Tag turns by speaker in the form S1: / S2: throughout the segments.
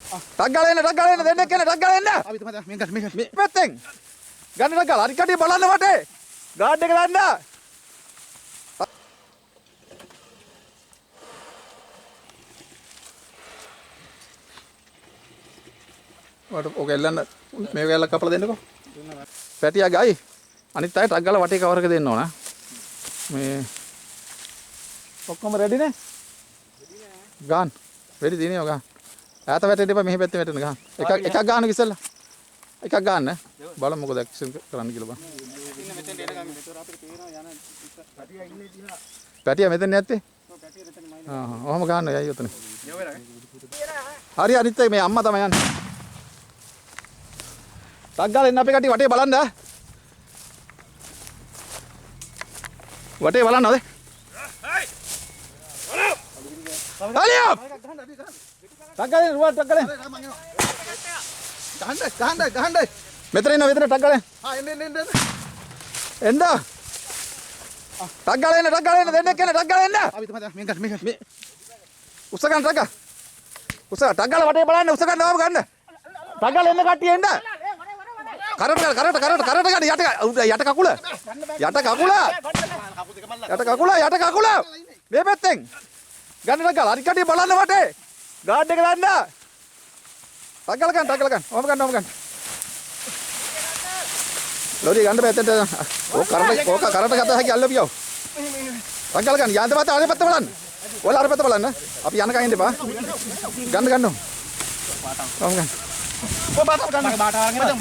S1: ටක් ගාලා එන්න දෙන්නෙක් එන්න ටක් ගාලා එන්න.
S2: අපි තමයි මේක
S1: පැත්තෙන්. ගන්න ටක් ගාලා හරි කටිය බලන්න වටේ. ගාඩ් එක දාන්න. වට ඔක එල්ලන්න මේ වෙලාව කපලා දෙන්නකෝ. පැටියා ගයි. අනිත් අය ටක් ගාලා වටේ කවරක දෙන්න ඕන. මේ ඔක්කොම රෙඩි නේ? ගන්න. වෙඩි දිනේ ගන්න. ඈත වැටෙන්න එපා මෙහි පැත්තේ වැටෙන්න ගන්න. එකක් ගන්න ඉස්සෙල්ලා. එකක් ගන්න. බලමු මොකද ඇක්ෂන් කරන්න කියලා බලන්න. ඉන්න මෙතෙන් එන ගමන් මෙතන අපිට පේනවා යන පැටියා ඉන්නේ දිහා. පැටියා මෙතන නැත්තේ? ඔව් පැටියා මෙතන මයින්. ඔහම ගන්න යයි උතන. හරි අනිත් මේ අම්මා තමයි යන්නේ. ටක් ගාලා එන්න අපේ කටි වටේ බලන්න. වටේ බලන්න හොදේ. Alia! Tanggalin, ruang tanggalin. Ganda. Meter tanggalin. Ini. Enda. Tanggalin, denek tanggalin.
S2: අපි තමයි මේක
S1: Usahakan tanggal. Usaha tanggal wate බලන්න usahakan නාම ගන්න. Tanggal එන්න කට්ටිය එන්න. කරට ගන්න යට කකුල. යට කකුල. මේ පැත්තෙන්. ගන්න ටග්ගල හරි කටිය බලන්න වටේ ගාඩ් එක දාන්න ටග්ගල ගන්න ඔහම ගන්න ලෝරි ගන්න පැත්තට ඕක කරට ගත හැකි අල්ලපියව ටග්ගල ගන්න යන්න පැත්ත අර පැත්ත බලන්න ඔයාලා අර පැත්ත බලන්න අපි යනකන් ඉන්න එපා ගන්න ඔහම ගන්න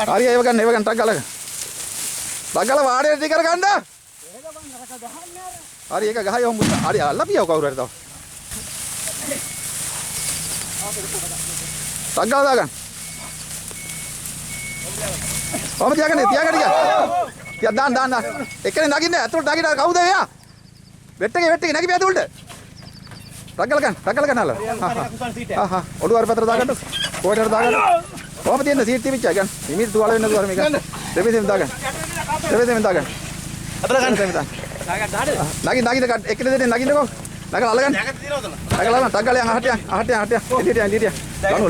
S1: හරි ඒව ගන්න ටග්ගල වාඩේ ටික කර ගන්න හරි ඒක ගහයි ඔහම හරි අල්ලපියව කවුරු හරි තව Tanggal dagan. Om tiagan dia. Tiya dan. Ekkene naginne අතුලට naginna කවුද එයා? වෙට්ටගේ නැගි බෑ අතුලට. ටග්ගල ගන්නලා. ඔළුව අර පැත්තට දාගන්න. කොහෙටද දාගන්න? කොහොමද තියෙන සීට් තිබිච්චා ගන්න. නිමිති තුවාල වෙන්න දුවර මේක. දෙපෙතෙන් දාගන්න. අතර ගන්න. දාගන්න. එක්කෙනෙක් දෙන්නේ නගින්නකෝ. නගලා අල්ලගන්න. නගලා ටග්ගල යන් අහට යන්. එළියට.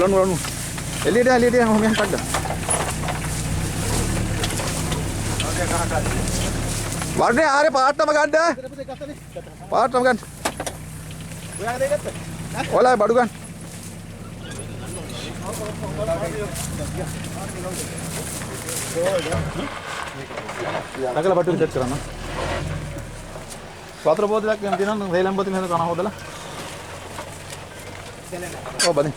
S1: ලනු. එළියට ඔහොම යන් ටග්ගල. වර්ණේ ආරේ පාටම ගන්න. පාටම ගන්න. ඔයා දෙකත්. ඔයාලා බඩු ගන්න. නගලා බඩු සෙට් කරන්න. වතුර බෝතලයක් ගෙන තියනවා රේලම් බෝතල මෙහෙම කන හොදලා. ඔව් බදින්.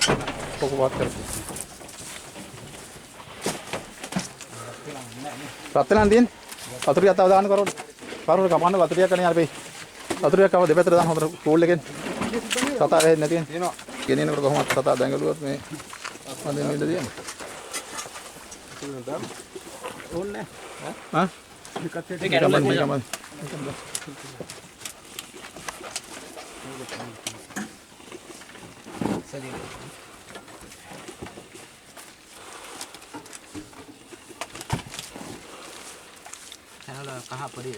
S1: කොක වත් කරපු. රත්තරන් දින්. වතුරියක් තව දාන්න කරවල. කපන්න වතුරියක් කන්නේ අපි. වතුරියක් කව දෙපැත්තට දාන්න හොදට කූල් එකෙන්. සතා වෙන්නේ නැති වෙන. ගෙනියනකොට කොහොමද සතා දැඟලුවොත් මේ හදන්න ඉන්න දෙන්නේ. ඕන්නේ. හා? මේක Channel kah padi.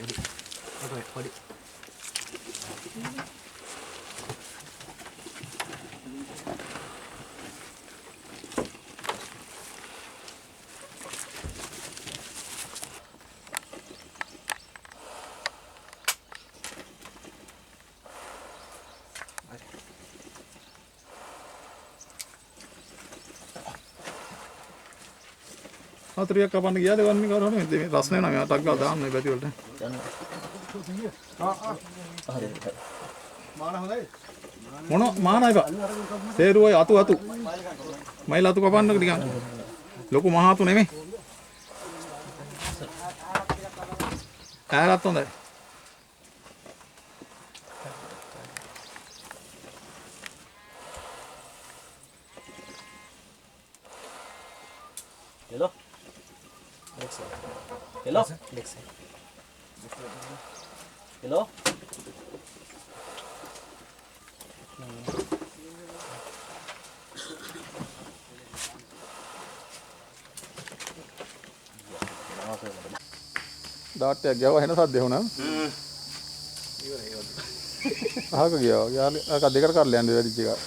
S1: වතුරියක් කපන්න ගියාද ගන්න කරවන මේ රස්නේ නම ටක් ගාලා දාන්න මේ පැති වලට. හරි. මාන හොඳයි. මොන මාන එක? තේරුවයි අතු. මයිල අතු කපන්නක ටිකක්. ලොකු මහාතු නෙමෙයි. ඈරත් හොඳයි.
S3: Hello. Hello. Hello.
S1: ඩාට් එක ගියව වෙන සද්ද වුණා. අහක ගියා. යාළුවා අක දෙකට කරලා යන්නේ වැඩිච එක.